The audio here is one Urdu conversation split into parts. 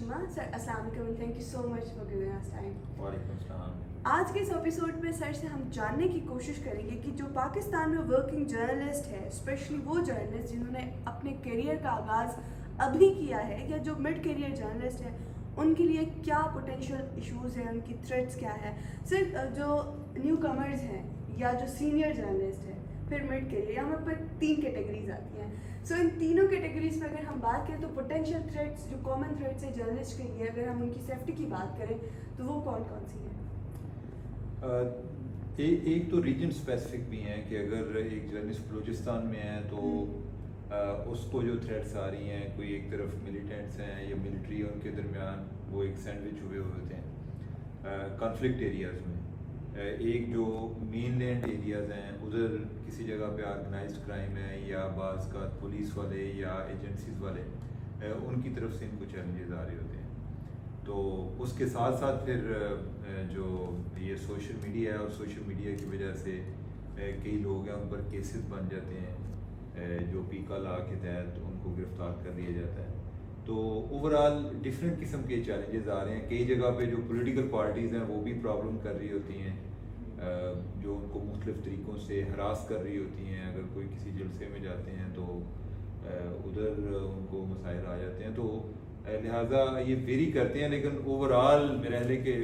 شیما سر السلام علیکم and thank you so much for giving us time. وعلیکم السلام. آج کے اس ایپیسوڈ میں سر سے ہم جاننے کی کوشش کریں گے کہ جو پاکستان میں ورکنگ جرنلسٹ ہے، اسپیشلی وہ جرنلسٹ جنہوں نے اپنے کیریئر کا آغاز ابھی کیا ہے یا جو مڈ کیریئر جرنلسٹ ہیں، ان کے لیے کیا پوٹینشیل ایشوز ہیں، ان کی تھریٹس کیا ہے. صرف جو نیو کمرز ہیں یا جو سینئر جرنلسٹ ہیں، پھر مڈ کیریئر، یہاں پر 3 کیٹیگریز آتی ہیں. سو ان تینوں کیٹیگریز میں اگر ہم بات کریں تو پوٹینشیل تھریٹس جو کامن تھریٹس ہیں جرنلسٹ کے لیے، اگر ہم ان کی سیفٹی کی بات کریں تو وہ کون کون سی ہیں؟ ایک تو ریجن اسپیسیفک بھی ہیں کہ اگر ایک جرنلسٹ بلوچستان میں ہے تو اس کو جو تھریٹس آ رہی ہیں، کوئی ایک طرف ملیٹنٹس ہیں یا ملٹری، ان کے درمیان وہ ایک سینڈوچ ہوئے ہوتے ہیں کانفلکٹ ایریاز میں. ایک جو مین لینڈ ایریاز ہیں ادھر کسی جگہ پہ آرگنائزڈ کرائم ہے یا بعض کا پولیس والے یا ایجنسیز والے ان کی طرف سے ان کو چیلنجز آ رہے ہوتے ہیں. تو اس کے ساتھ ساتھ پھر جو یہ سوشل میڈیا ہے اور سوشل میڈیا کی وجہ سے کئی لوگ ہیں ان پر کیسز بن جاتے ہیں جو پیکا لا کے تحت ان کو گرفتار کر لیا جاتا ہے. تو اوور آل ڈفرینٹ قسم کے چیلنجز آ رہے ہیں. کئی جگہ پہ جو پولیٹیکل پارٹیز ہیں وہ بھی پرابلم کر رہی ہوتی ہیں، جو ان کو مختلف طریقوں سے ہراس کر رہی ہوتی ہیں. اگر کوئی کسی جلسے میں جاتے ہیں تو ادھر ان کو مسائل آ جاتے ہیں. تو لہٰذا یہ ویری کرتے ہیں، لیکن اوور آل میرا خیال ہے کہ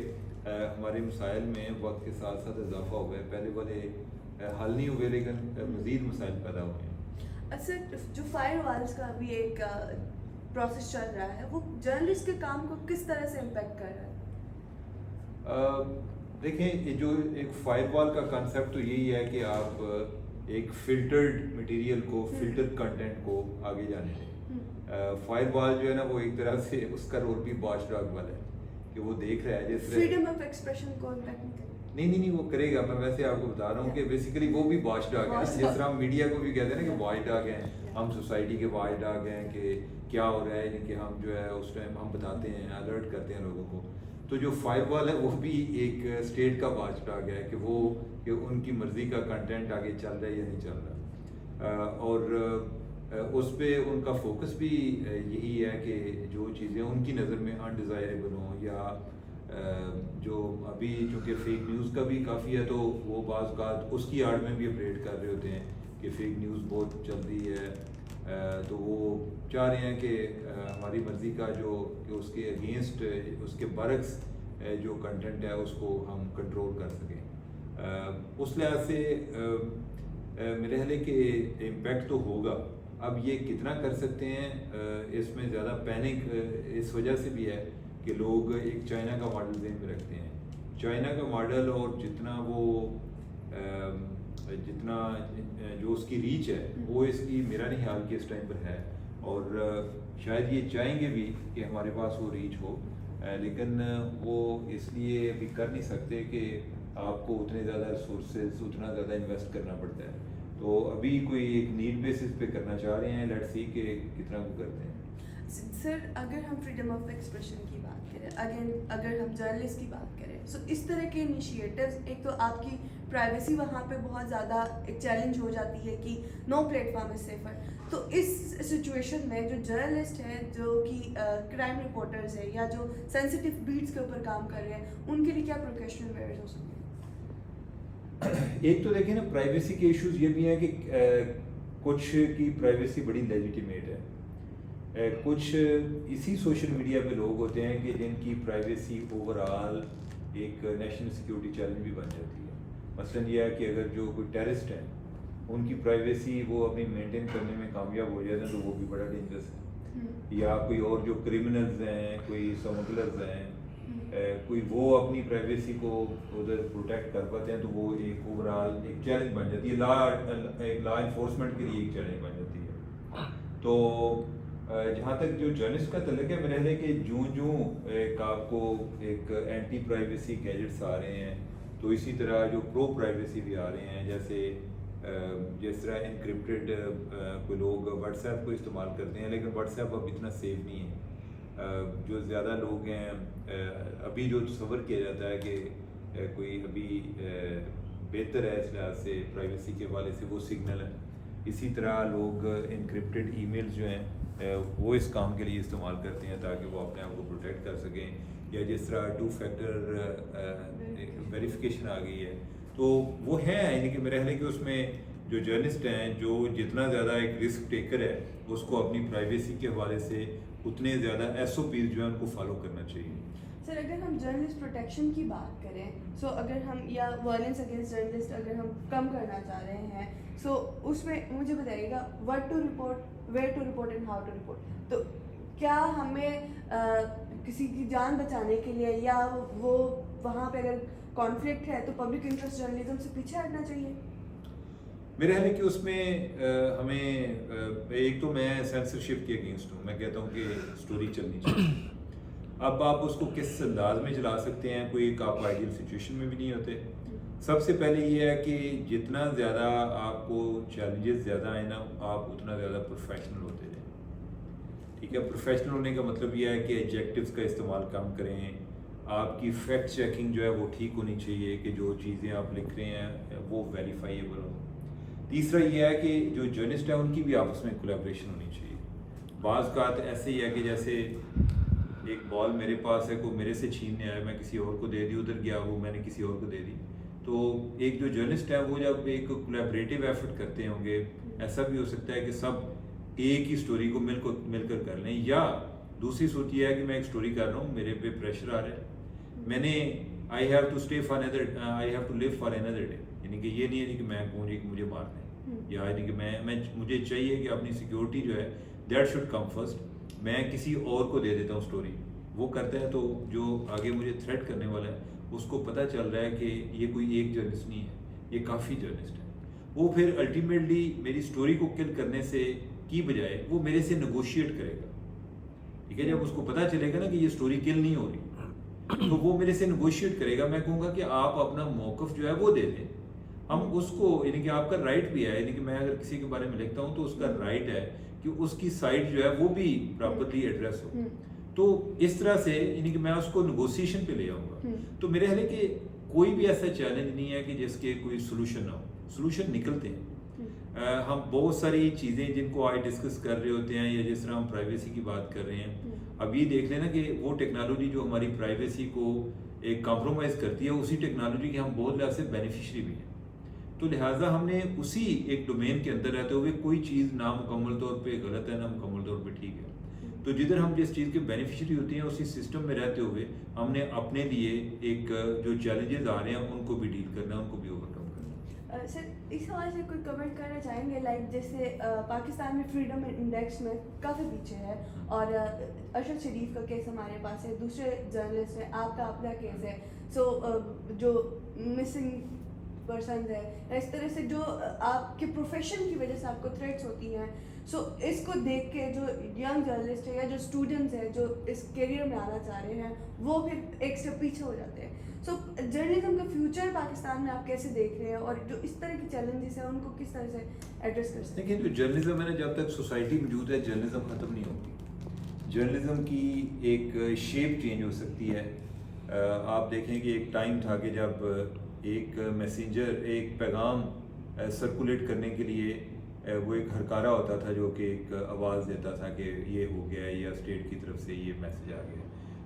ہمارے مسائل میں وقت کے ساتھ ساتھ اضافہ ہوا ہے. پہلے والے حل نہیں ہوئے لیکن مزید مسائل پیدا ہوئے ہیں. اچھا، جو فائر والز کا بھی ایک پروسیس چل رہا ہے، وہ جرنلسٹ کے کام کو کس طرح سے امپیکٹ کر رہا ہے؟ دیکھیں، جو ایک فائر وال کا کنسیپٹ تو یہی ہے کہ آپ ایک فلٹرڈ مٹیریل کو، فلٹر کنٹینٹ کو آگے جانے دیں. فائر وال جو ہے نا وہ ایک طرح سے اس کا رول بھی واچ ڈاگ والا ہے کہ وہ دیکھ رہا ہے جس فریڈم آف ایکسپریشن کو امپیکٹ نہیں وہ کرے گا. میں ویسے آپ کو بتا رہا ہوں کہ بیسیکلی وہ بھی واچ ڈاگ ہے. جس طرح ہم میڈیا کو بھی کہتے ہیں نا کہ واچ ڈاگ ہیں، ہم سوسائٹی کے واچ ڈاگ ہیں کہ کیا ہو رہا ہے، یعنی کہ ہم جو ہے اس ٹائم ہم بتاتے ہیں، الرٹ کرتے ہیں لوگوں کو. تو جو فائر وال ہے وہ بھی ایک اسٹیٹ کا واچ ڈاگ ہے کہ وہ کہ ان کی مرضی کا کنٹینٹ آگے چل رہا ہے یا نہیں چل رہا. اور اس پہ ان کا فوکس بھی یہی ہے کہ جو چیزیں ان کی نظر میں انڈیزائریبل ہوں یا جو ابھی چونکہ فیک نیوز کا بھی کافی ہے تو وہ بعض اوقات اس کی آڑ میں بھی اپریٹ کر رہے ہوتے ہیں کہ فیک نیوز بہت چل رہی ہے. تو وہ چاہ رہے ہیں کہ ہماری مرضی کا جو کہ اس کے اگینسٹ، اس کے برعکس جو کنٹینٹ ہے اس کو ہم کنٹرول کر سکیں. اس لحاظ سے میرے خیال ہے کہ امپیکٹ تو ہوگا. اب یہ کتنا کر سکتے ہیں، اس میں زیادہ پینک اس وجہ سے بھی ہے کہ لوگ ایک چائنا کا ماڈل ذہن میں رکھتے ہیں. چائنا کا ماڈل اور جتنا جو اس کی ریچ ہے وہ اس کی میرا نہیں خیال کہ اس ٹائم پر ہے. اور شاید یہ چاہیں گے بھی کہ ہمارے پاس وہ ریچ ہو، لیکن وہ اس لیے ابھی کر نہیں سکتے کہ آپ کو اتنے زیادہ ریسورسز، اتنا زیادہ انویسٹ کرنا پڑتا ہے. تو ابھی کوئی ایک نیڈ بیسس پہ کرنا چاہ رہے ہیں. لیٹس سی کہ کتنا وہ کرتے ہیں. سر اگر ہم فریڈم آف ایکسپریشن کی بات کریں، اگر ہم جرنلسٹ کی بات کریں، سو اس طرح کے انیشیٹیوز، ایک تو آپ کی پرائیویسی وہاں پہ بہت زیادہ ایک چیلنج ہو جاتی ہے کہ نو پلیٹ فارم از سیفر. تو اس سچویشن میں جو جرنلسٹ ہیں، جو کہ کرائم رپورٹرز ہیں یا جو سینسیٹیو بیٹس کے اوپر کام کر رہے ہیں، ان کے لیے کیا پروفیشنل ویئرز ہو سکتے ہیں؟ ایک تو دیکھیں نا، پرائیویسی کے ایشوز یہ بھی ہیں کہ کچھ کی پرائیویسی بڑی لیجیٹیمیٹ ہے. کچھ اسی سوشل میڈیا پہ لوگ ہوتے ہیں کہ جن کی پرائیویسی اوور آل ایک نیشنل سیکیورٹی چیلنج بھی بن جاتی ہے. مثلاً یہ ہے کہ اگر جو کوئی ٹیررسٹ ہیں ان کی پرائیویسی وہ اپنی مینٹین کرنے میں کامیاب ہو جاتے ہیں تو وہ بھی بڑا ڈینجرس ہے. یا کوئی اور جو کرمنلز ہیں، کوئی اسمگلرز ہیں، کوئی وہ اپنی پرائیویسی کو ادھر پروٹیکٹ کر پاتے ہیں تو وہ ایک اوور آل ایک چیلنج بن جاتی ہے. لا انفورسمنٹ کے لیے ایک چیلنج بن جاتی ہے. تو جہاں تک جو جرنلسٹ کا تعلق ہے، میرا خیال ہے کہ جوں ایک آپ کو ایک اینٹی پرائیویسی گیجٹس آ رہے ہیں تو اسی طرح جو پرو پرائیویسی بھی آ رہے ہیں. جیسے جس طرح انکرپٹڈ کوئی لوگ واٹس ایپ کو استعمال کرتے ہیں، لیکن واٹس ایپ اب اتنا سیف نہیں ہے. جو زیادہ لوگ ہیں، ابھی جو تصور کیا جاتا ہے کہ کوئی ابھی بہتر ہے اس لحاظ سے پرائیویسی کے حوالے سے، وہ سگنل ہے. اسی طرح لوگ انکرپٹڈ ای میلز جو ہیں وہ اس کام کے لیے استعمال کرتے ہیں تاکہ وہ اپنے آپ کو پروٹیکٹ کر سکیں. یا جس طرح 2 فیکٹر ویریفیکیشن آ گئی ہے تو وہ ہیں, یعنی کہ میرا خیال ہے کہ اس میں جو جرنلسٹ ہیں جو جتنا زیادہ ایک رسک ٹیکر ہے اس کو اپنی پرائیویسی کے حوالے سے اتنے زیادہ SOPs جو ہیں ان کو فالو کرنا چاہیے. سر اگر ہم جرنلسٹ پروٹیکشن کی بات کریں اگر ہم یا وائلنس اگینسٹ جرنلسٹ اگر ہم کم کرنا چاہ رہے ہیں اس میں مجھے بتائیے گا what to report, where to report and how to report. تو کیا ہمیں کسی کی جان بچانے کے لیے یا وہ وہاں پہ اگر کانفلکٹ ہے تو پبلک انٹرسٹ جرنلزم سے پیچھے ہٹنا چاہیے؟ میرا خیال ہے کہ اس میں ہمیں ایک تو میں سینسرشپ کے اگینسٹ ہوں. میں کہتا ہوں کہ اسٹوری چلنی چاہیے. اب آپ اس کو کس انداز میں چلا سکتے ہیں, کوئی ایک آپ آئیڈیل سچویشن میں بھی نہیں ہوتے. سب سے پہلے یہ ہے کہ جتنا زیادہ آپ کو چیلنجز زیادہ آئیں نا آپ اتنا زیادہ پروفیشنل ہوتے جائیں. ٹھیک ہے, پروفیشنل ہونے کا مطلب یہ ہے کہ ایڈجیکٹیوز کا استعمال کم کریں. آپ کی فیکٹ چیکنگ جو ہے وہ ٹھیک ہونی چاہیے کہ جو چیزیں آپ لکھ رہے ہیں وہ ویریفائیبل ہوں. تیسرا یہ ہے کہ جو جرنلسٹ ہیں ان کی بھی آپس میں کولیبریشن ہونی چاہیے. بعض اوقات ایسے ہی ہے کہ جیسے ایک بال میرے پاس ہے, کوئی میرے سے چھیننے آیا, میں کسی اور کو دے دی, ادھر گیا وہ میں نے کسی اور کو دے دی. تو ایک جو جرنلسٹ ہے وہ جب ایک کولیبریٹیو ایفرٹ کرتے ہوں گے, ایسا بھی ہو سکتا ہے کہ سب ایک ہی اسٹوری کو مل کر لیں. یا دوسری صورت یہ ہے کہ میں ایک اسٹوری کر رہا ہوں, میرے پہ پریشر آ رہا ہے, میں نے I have to live for another day. یعنی کہ یہ نہیں ہے کہ میں کہوں کہ مجھے مار دیں, یا یعنی کہ مجھے چاہیے کہ اپنی سیکیورٹی جو ہے دیٹ شوڈ کم فرسٹ. میں کسی اور کو دے دیتا ہوں اسٹوری, وہ کرتا ہے تو جو آگے مجھے تھریٹ کرنے والا ہے اس کو پتہ چل رہا ہے کہ یہ کوئی ایک جرنلسٹ نہیں ہے, یہ کافی جرنلسٹ ہے. وہ پھر الٹیمیٹلی میری اسٹوری کو کل کرنے سے کی بجائے وہ میرے سے نیگوشیٹ کرے گا. ٹھیک ہے, جب اس کو پتہ چلے گا نا کہ یہ اسٹوری کل نہیں ہو رہی تو وہ میرے سے نیگوشیٹ کرے گا. میں کہوں گا کہ آپ اپنا موقف جو ہے وہ دے دیں, ہم اس کو, یعنی کہ آپ کا رائٹ بھی ہے, یعنی کہ میں اگر کسی کے بارے میں لکھتا ہوں تو اس کا رائٹ ہے کہ اس کی سائڈ جو ہے وہ بھی پراپرلی ایڈریس ہو. تو اس طرح سے یعنی کہ میں اس کو نیگوسیشن پہ لے آؤں گا. تو میرے خیال ہے کہ کوئی بھی ایسا چیلنج نہیں ہے کہ جس کے کوئی سولوشن نہ ہو. سولوشن نکلتے ہیں. ہم بہت ساری چیزیں جن کو آج ڈسکس کر رہے ہوتے ہیں, یا جس طرح ہم پرائیویسی کی بات کر رہے ہیں, اب یہ دیکھ لینا کہ وہ ٹیکنالوجی جو ہماری پرائیویسی کو ایک کمپرومائز کرتی ہے, اسی ٹیکنالوجی کے ہم بہت لحاظ سے بینیفیشری بھی ہیں. تو لہٰذا ہم نے اسی ایک ڈومین کے اندر رہتے ہوئے کوئی چیز نامکمل طور پہ غلط ہے, نامکمل طور پہ ٹھیک ہے. تو جدھر ہم جس چیز کے بینیفیشری ہوتی ہیں اسی سسٹم میں رہتے ہوئے ہم نے اپنے لیے ایک جو چیلنجز آ رہے ہیں ان کو بھی ڈیل کرنا ہے, ان کو بھی اوور کم کرنا. سر اس حوالے سے کوئی کمنٹ کرنا چاہیں گے, لائک جیسے پاکستان میں فریڈم انڈیکس میں کافی پیچھے ہے, اور ارشد شریف کا کیس ہمارے پاس ہے, دوسرے جرنلسٹ ہیں, آپ کا اپنا کیس ہے. جو مسنگ پرسنز ہے, اس طرح سے جو آپ کے پروفیشن کی وجہ سے آپ کو تھریٹس ہوتی ہیں, اس کو دیکھ کے جو ینگ جرنلسٹ ہے یا جو اسٹوڈنٹس ہیں جو اس کیریئر میں آنا چاہ رہے ہیں وہ پھر ایک اسٹیپ پیچھے ہو جاتے ہیں. جرنلزم کا فیوچر پاکستان میں آپ کیسے دیکھ رہے ہیں, اور جو اس طرح کی چیلنجز ہیں ان کو کس طرح سے ایڈریس کر سکتے ہیں؟ دیکھیں, جو جرنلزم ہے نا, جب تک سوسائٹی موجود ہے جرنلزم ختم نہیں ہوتی. جرنلزم کی ایک شیپ چینج ہو سکتی ہے. آپ دیکھیں کہ ایک ٹائم تھا کہ جب ایک میسنجر ایک پیغام سرکولیٹ کرنے کے لیے وہ ایک ہرکارہ ہوتا تھا جو کہ ایک آواز دیتا تھا کہ یہ ہو گیا ہے یا اسٹیٹ کی طرف سے یہ میسج آ گیا.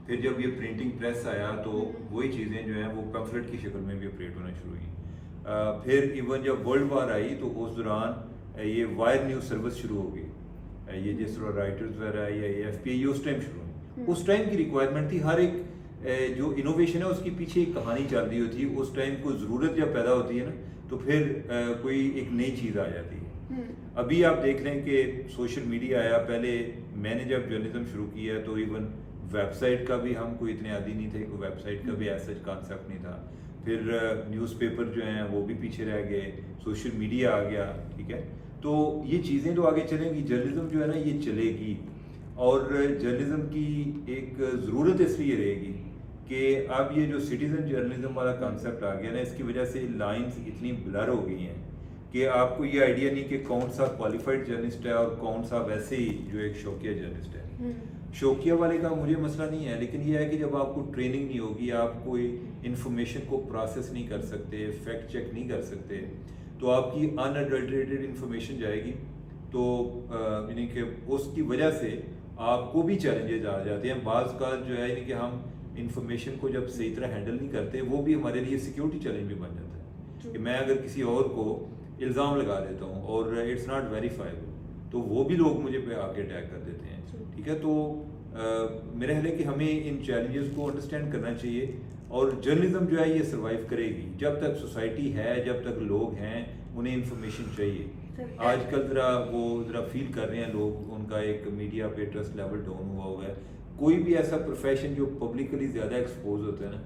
پھر جب یہ پرنٹنگ پریس آیا تو وہی چیزیں جو ہیں وہ پیمفلٹ کی شکل میں بھی آپریٹ ہونا شروع ہوئی. پھر ایون جب ورلڈ وار آئی تو اس دوران یہ وائر نیوز سروس شروع ہو گئی. یہ جس طرح رائٹرز وغیرہ یا AFP یہ اس ٹائم شروع ہوئی. اس ٹائم کی ریکوائرمنٹ تھی, ہر ایک جو انوویشن ہے اس کی پیچھے ایک کہانی چل رہی ہوتی ہے. اس ٹائم کوئی ضرورت جب پیدا ہوتی ہے نا تو پھر کوئی ایک نئی چیز آ جاتی ہے. ابھی آپ دیکھ لیں کہ سوشل میڈیا آیا. پہلے میں نے جب جرنلزم شروع کیا تو ایون ویب سائٹ کا بھی ہم کوئی اتنے عادی نہیں تھے, کوئی ویب سائٹ کا بھی ایسا کانسیپٹ نہیں تھا. پھر نیوز پیپر جو ہیں وہ بھی پیچھے رہ گئے, سوشل میڈیا آ گیا. ٹھیک ہے, تو یہ چیزیں تو آگے چلیں گی. جرنلزم جو ہے نا یہ چلے گی, اور جرنلزم کی ایک ضرورت اس لیے رہے گی کہ اب یہ جو سٹیزن جرنلزم والا کانسیپٹ آ گیا نا, اس کی وجہ سے لائنز اتنی بلر ہو گئی ہیں کہ آپ کو یہ آئیڈیا نہیں کہ کون سا کوالیفائڈ جرنلسٹ ہے اور کون سا ویسے ہی جو ایک شوقیہ جرنلسٹ ہے. شوقیہ والے کا مجھے مسئلہ نہیں ہے, لیکن یہ ہے کہ جب آپ کو ٹریننگ نہیں ہوگی, آپ کوئی انفارمیشن کو پروسیس نہیں کر سکتے, فیکٹ چیک نہیں کر سکتے, تو آپ کی ان ایڈلٹریٹڈ انفارمیشن جائے گی. تو یعنی کہ اس کی وجہ سے آپ کو بھی چیلنجز آ جاتے ہیں. بعض کا جو ہے یعنی کہ ہم انفارمیشن کو جب صحیح طرح ہینڈل نہیں کرتے, وہ بھی ہمارے لیے سیکیورٹی چیلنج بھی بن جاتا ہے کہ میں اگر کسی اور کو الزام لگا دیتا ہوں اور اٹس ناٹ ویریفائبل, تو وہ بھی لوگ مجھے پہ آ کے اٹیک کر دیتے ہیں. ٹھیک ہے, تو میرا خیال ہے کہ ہمیں ان چیلنجز کو انڈرسٹینڈ کرنا چاہیے, اور جرنلزم جو ہے یہ سروائیو کرے گی جب تک سوسائٹی ہے, جب تک لوگ ہیں, انہیں انفارمیشن چاہیے. آج کل ذرا فیل کر رہے ہیں لوگ, ان کا ایک میڈیا پہ ٹرسٹ لیول ڈاؤن ہوا ہے. کوئی بھی ایسا پروفیشن جو پبلکلی زیادہ ایکسپوز ہوتا ہے نا,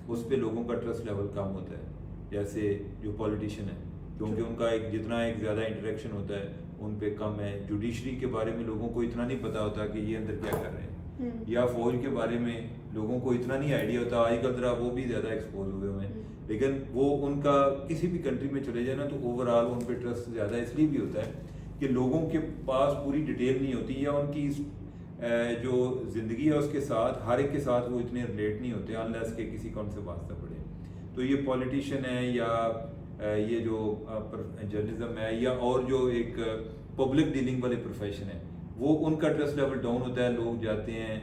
اس پہ لوگوں کا ٹرسٹ لیول کم ہوتا ہے. جیسے جو پولیٹیشین ہے, کیونکہ ان کا ایک جتنا ایک زیادہ انٹریکشن ہوتا ہے ان پہ کم ہے. جوڈیشری کے بارے میں لوگوں کو اتنا نہیں پتا ہوتا کہ یہ اندر کیا کر رہے ہیں, یا فوج کے بارے میں لوگوں کو اتنا نہیں آئیڈیا ہوتا. آج کل ذرا وہ بھی زیادہ ایکسپوز ہوئے ہیں, لیکن وہ ان کا کسی بھی کنٹری میں چلے جائے نا تو اوور آل ان پہ ٹرسٹ زیادہ اس لیے بھی ہوتا ہے کہ لوگوں کے پاس پوری ڈیٹیل نہیں ہوتی, یا ان کی جو زندگی ہے اس کے ساتھ ہر ایک کے ساتھ وہ اتنے ریلیٹ نہیں ہوتے انلیس کہ کسی کا ان سے واسطہ پڑے. تو یہ پولیٹیشین ہے یا یہ جو جرنلزم ہے, یا اور جو ایک پبلک ڈیلنگ والے پروفیشن ہے, وہ ان کا ٹرسٹ لیول ڈاؤن ہوتا ہے. لوگ جاتے ہیں,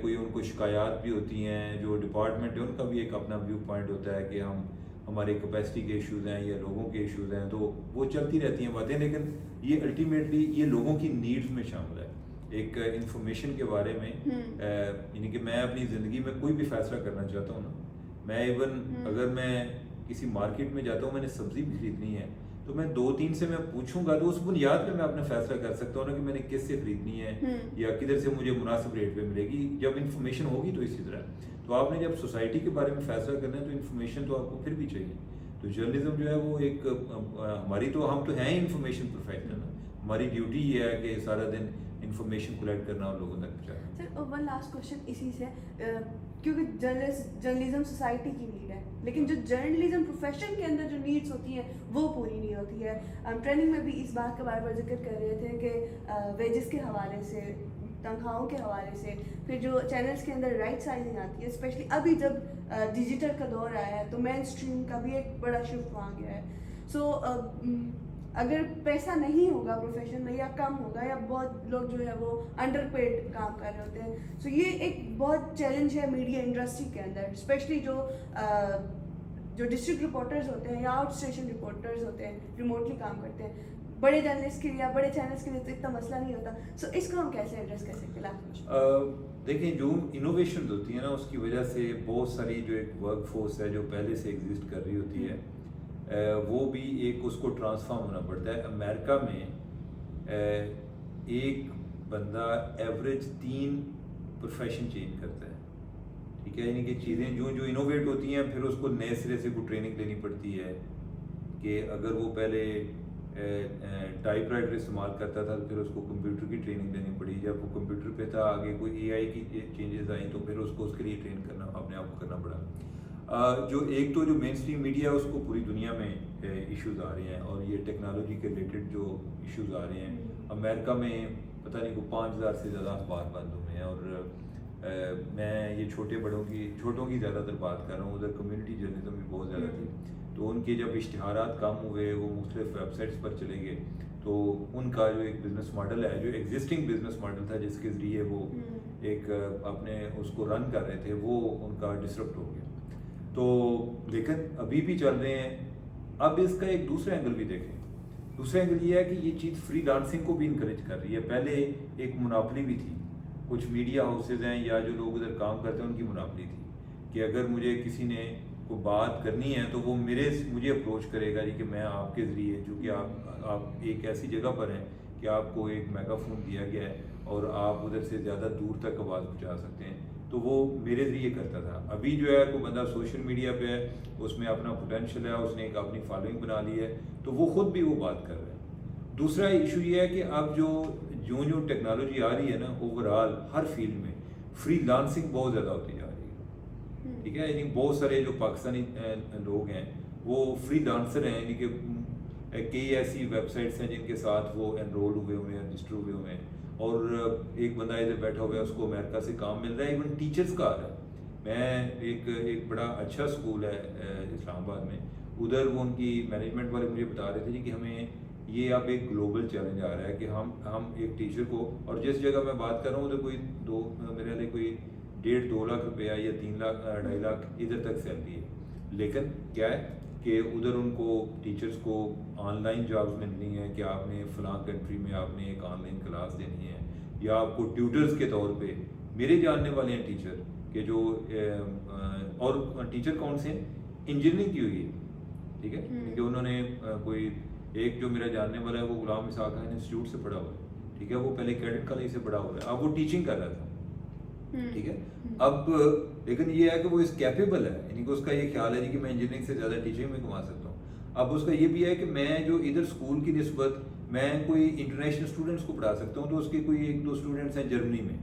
کوئی ان کو شکایات بھی ہوتی ہیں, جو ڈپارٹمنٹ ہے ان کا بھی ایک اپنا ویو پوائنٹ ہوتا ہے کہ ہماری کیپیسٹی کے ایشوز ہیں یا لوگوں کے ایشوز ہیں, تو وہ چلتی رہتی ہیں باتیں. لیکن یہ الٹیمیٹلی یہ لوگوں کی نیڈز میں شامل ہے. ایک انفارمیشن کے بارے میں یعنی کہ میں اپنی زندگی میں کوئی بھی فیصلہ کرنا چاہتا ہوں نا, میں ایون اگر میں کسی مارکیٹ میں جاتا ہوں, میں نے سبزی بھی خریدنی ہے, تو میں 2-3 سے میں پوچھوں گا, تو اس بنیاد پہ میں اپنا فیصلہ کر سکتا ہوں نا کہ میں نے کس سے خریدنی ہے یا کدھر سے مجھے مناسب ریٹ پہ ملے گی. جب انفارمیشن ہوگی تو اسی طرح. تو آپ نے جب سوسائٹی کے بارے میں فیصلہ کرنا ہے تو انفارمیشن تو آپ کو پھر بھی چاہیے. تو جرنلزم جو ہے وہ ایک ہماری تو ہم تو ہیں انفارمیشن پروفیشنل, ہماری ڈیوٹی یہ ہے کہ سارا دن انفارمیشن کلیکٹ کرنا اور لوگوں تک پہنچانا. سر ون لاسٹ کوشچن اسی سے, کیونکہ جرنلزم سوسائٹی کی نیڈ ہے, لیکن جو جرنلزم پروفیشن کے اندر جو نیڈس ہوتی ہیں وہ پوری نہیں ہوتی ہے. ہم ٹریننگ میں بھی اس بات کا بار بار ذکر کر رہے تھے کہ ویجز کے حوالے سے, تنخواہوں کے حوالے سے, پھر جو چینلز کے اندر رائٹ سائزنگ آتی ہے, اسپیشلی ابھی جب ڈیجیٹل کا دور آیا ہے تو مین اسٹریم کا بھی ایک بڑا شفٹ وہاں گیا ہے. سو اگر پیسہ نہیں ہوگا پروفیشن میں, یا کم ہوگا, یا بہت لوگ جو ہے وہ انڈر پیڈ کام کر رہے ہوتے ہیں, سو یہ ایک بہت چیلنج ہے میڈیا انڈسٹری کے اندر, اسپیشلی جو ڈسٹرکٹ رپورٹرز ہوتے ہیں یا آؤٹ اسٹیشن رپورٹرز ہوتے ہیں, ریموٹلی کام کرتے ہیں. بڑے جرنلسٹ کے لیے یا بڑے چینلس کے لیے تو اتنا مسئلہ نہیں ہوتا. سو اس کو ہم کیسے ایڈریس کر سکتے ہیں؟ دیکھیں, جو انوویشن ہوتی ہے نا, اس کی وجہ سے بہت ساری جو ایک ورک فورس ہے جو پہلے سے ایگزسٹ کر رہی ہوتی ہے, وہ بھی ایک اس کو ٹرانسفارم ہونا پڑتا ہے. امریکہ میں ایک بندہ ایوریج 3 پروفیشن چینج کرتا ہے. ٹھیک ہے, یعنی کہ چیزیں جو انوویٹ ہوتی ہیں پھر اس کو نئے سرے سے کوئی ٹریننگ لینی پڑتی ہے. کہ اگر وہ پہلے ٹائپ رائٹر استعمال کرتا تھا تو پھر اس کو کمپیوٹر کی ٹریننگ لینی پڑی. جب وہ کمپیوٹر پہ تھا, آگے کوئی اے آئی کی چینجز آئیں تو پھر اس کو اس کے لیے ٹرین کرنا اپنے آپ کو کرنا پڑا. جو ایک تو جو مین اسٹریم میڈیا ہے اس کو پوری دنیا میں ایشوز آ رہے ہیں, اور یہ ٹیکنالوجی کے ریلیٹڈ جو ایشوز آ رہے ہیں. امریکہ میں پتہ نہیں کو 5000 سے زیادہ اخبار بند ہوئے ہیں, اور میں یہ چھوٹوں کی زیادہ تر بات کر رہا ہوں. ادھر کمیونٹی جرنلزم بھی بہت زیادہ تھی, تو ان کے جب اشتہارات کم ہوئے, وہ مختلف ویب سائٹس پر چلے گئے, تو ان کا جو ایک بزنس ماڈل ہے, جو ایگزسٹنگ بزنس ماڈل تھا جس کے ذریعے وہ ایک اپنے اس کو رن کر رہے تھے, وہ ان کا ڈسرپٹ ہو گیا. تو لیکن ابھی بھی چل رہے ہیں. اب اس کا ایک دوسرا اینگل بھی دیکھیں. دوسرا اینگل یہ ہے کہ یہ چیز فری لانسنگ کو بھی انکریج کر رہی ہے. پہلے ایک مناپلی بھی تھی, کچھ میڈیا ہاؤسز ہیں یا جو لوگ ادھر کام کرتے ہیں ان کی مناپلی تھی کہ اگر مجھے کسی نے کوئی بات کرنی ہے تو وہ مجھے اپروچ کرے گا, جی کہ میں آپ کے ذریعے, چونکہ آپ ایک ایسی جگہ پر ہیں کہ آپ کو ایک میگا فون دیا گیا ہے اور آپ ادھر سے زیادہ دور تک آواز پہنچا سکتے ہیں, تو وہ میرے ذریعے کرتا تھا. ابھی جو ہے کوئی بندہ سوشل میڈیا پہ ہے, اس میں اپنا پوٹینشیل ہے, اس نے ایک اپنی فالوئنگ بنا لی ہے, تو وہ خود بھی وہ بات کر رہے ہیں. دوسرا ایشو یہ ہے کہ اب جو ٹیکنالوجی آ رہی ہے نا, اوور آل ہر فیلڈ میں فری لانسنگ بہت زیادہ ہوتی جا رہی ہے. ٹھیک ہے, یعنی بہت سارے جو پاکستانی لوگ ہیں وہ فری لانسر ہیں, یعنی کہ کئی ایسی ویب سائٹس ہیں جن کے ساتھ وہ انرول ہوئے ہوئے ہیں, رجسٹر ہوئے ہوئے ہیں, اور ایک بندہ ادھر بیٹھا ہوا ہے, اس کو امریکہ سے کام مل رہا ہے. ایون ٹیچرس کا آ رہا ہے. میں ایک بڑا اچھا اسکول ہے اسلام آباد میں, ادھر وہ ان کی مینجمنٹ والے مجھے بتا رہے تھے جی کہ ہمیں یہ اب ایک گلوبل چیلنج آ رہا ہے کہ ہم ایک ٹیچر کو، اور جس جگہ میں بات کر رہا ہوں ادھر کوئی میرے لیے کوئی 1.5-2 لاکھ روپیہ یا 3 لاکھ 2.5 لاکھ ادھر تک سیلری ہے، لیکن کیا ہے کہ ادھر ان کو ٹیچرز کو آن لائن جابز ملنی ہے کہ آپ نے فلاں کنٹری میں آپ نے ایک آن لائن کلاس دینی ہے، یا آپ کو ٹیوٹرز کے طور پہ، میرے جاننے والے ہیں ٹیچر کہ جو اور ٹیچر کون سے ہیں، انجینئرنگ کی ہوئی ہے، ٹھیک ہے، کہ انہوں نے کوئی ایک جو میرا جاننے والا ہے وہ غلام اسحاق خان انسٹیٹیوٹ سے پڑھا ہوا ہے، ٹھیک ہے، وہ پہلے کیڈٹ کالج سے پڑھا ہوا ہے، اب وہ ٹیچنگ کر رہا تھا، ٹھیک ہے، اب لیکن یہ ہے کہ وہ اس کیپیبل ہے، یعنی کہ اس کا یہ خیال ہے جی کہ میں انجینئرنگ سے زیادہ ٹیچنگ میں کما سکتا ہوں. اب اس کا یہ بھی ہے کہ میں جو ادھر اسکول کی نسبت میں کوئی انٹرنیشنل اسٹوڈنٹس کو پڑھا سکتا ہوں، تو اس کے کوئی 1-2 اسٹوڈنٹس ہیں جرمنی میں،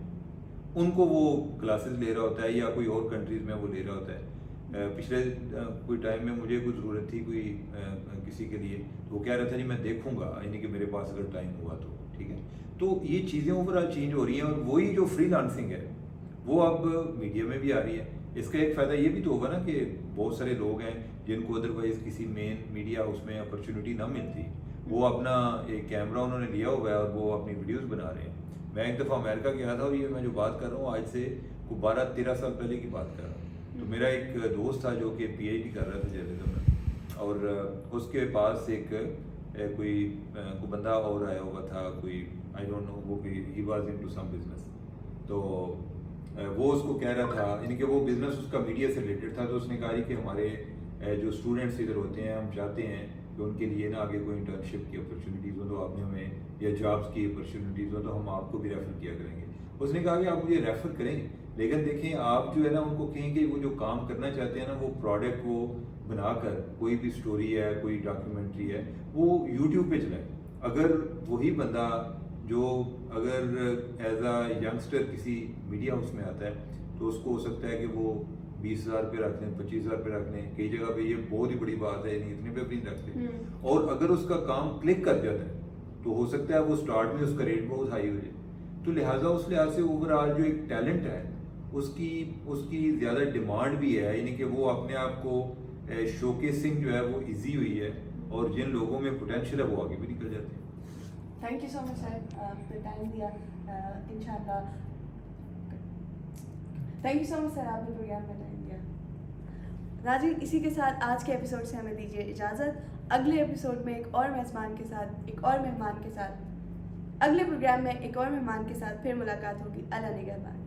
ان کو وہ کلاسز لے رہا ہوتا ہے، یا کوئی اور کنٹریز میں وہ لے رہا ہوتا ہے. پچھلے کوئی ٹائم میں مجھے کوئی ضرورت تھی کوئی کسی کے لیے، تو وہ کہہ رہا تھا جی میں دیکھوں گا، یعنی کہ میرے پاس اگر ٹائم ہوا تو، ٹھیک ہے. تو یہ چیزیں اوور آل چینج ہو رہی ہیں، اور وہی جو فری لانسنگ ہے وہ اب میڈیا میں بھی آ رہی ہے. اس کا ایک فائدہ یہ بھی تو ہوگا نا کہ بہت سارے لوگ ہیں جن کو ادروائز کسی مین میڈیا اس میں اپرچونیٹی نہ ملتی، وہ اپنا ایک کیمرہ انہوں نے لیا ہوا ہے اور وہ اپنی ویڈیوز بنا رہے ہیں. میں ایک دفعہ امریکہ گیا تھا، اور یہ میں جو بات کر رہا ہوں آج سے 12-13 سال پہلے کی بات کر رہا ہوں. تو میرا ایک دوست تھا جو کہ پی ایچ ڈی کر رہا تھا جرنلزم میں، اور اس کے پاس ایک کوئی بندہ اور آیا ہوا تھا، کوئی آئی ڈونٹ نو، وہ he was into some business. تو وہ اس کو کہہ رہا تھا، یعنی کہ وہ بزنس اس کا میڈیا سے ریلیٹڈ تھا. تو اس نے کہا کہ ہمارے جو اسٹوڈنٹس ادھر ہوتے ہیں، ہم چاہتے ہیں کہ ان کے لیے نا آگے کوئی انٹرنشپ کی اپرچونیٹیز ہوں تو آپ نے ہمیں، یا جابس کی اپرچونیٹیز ہوں تو ہم آپ کو بھی ریفر کیا کریں گے. اس نے کہا کہ آپ مجھے ریفر کریں، لیکن دیکھیں آپ جو ہے نا ان کو کہیں کہ وہ جو کام کرنا چاہتے ہیں نا، وہ پروڈکٹ وہ بنا کر، کوئی بھی سٹوری ہے، کوئی ڈاکیومنٹری ہے، وہ یوٹیوب پہ چلائیں. اگر وہی بندہ جو اگر ایز اے ینگسٹر کسی میڈیا ہاؤس میں آتا ہے، تو اس کو ہو سکتا ہے کہ وہ 20,000 روپے رکھ لیں، 25,000 روپے رکھ لیں. کئی جگہ پہ یہ بہت ہی بڑی بات ہے، یعنی اتنے پہ بھی نہیں رکھتے. اور اگر اس کا کام کلک کر جاتا ہے تو ہو سکتا ہے وہ اسٹارٹ میں اس کا ریٹ بہت ہائی ہو جائے. تو لہٰذا اس لحاظ سے اوور آل جو ایک ٹیلنٹ ہے اس کی زیادہ ڈیمانڈ بھی ہے، یعنی کہ وہ اپنے آپ کو شوکیسنگ جو ہے وہ ایزی ہوئی ہے، اور جن لوگوں میں پوٹینشیل ہے وہ آگے بھی نکل جاتے ہیں. تھینک یو سو مچ سر، آپ نے ٹائم دیا. انشاءاللہ تھینک یو سو مچ سر، آپ نے پروگرام میں ٹائم دیا. ناظرین، اسی کے ساتھ آج کے ایپیسوڈ سے ہمیں دیجیے اجازت. اگلے ایپیسوڈ میں ایک اور میزبان کے ساتھ، ایک اور مہمان کے ساتھ، اگلے پروگرام میں ایک اور مہمان کے ساتھ پھر ملاقات ہوگی. اللہ نگہبان.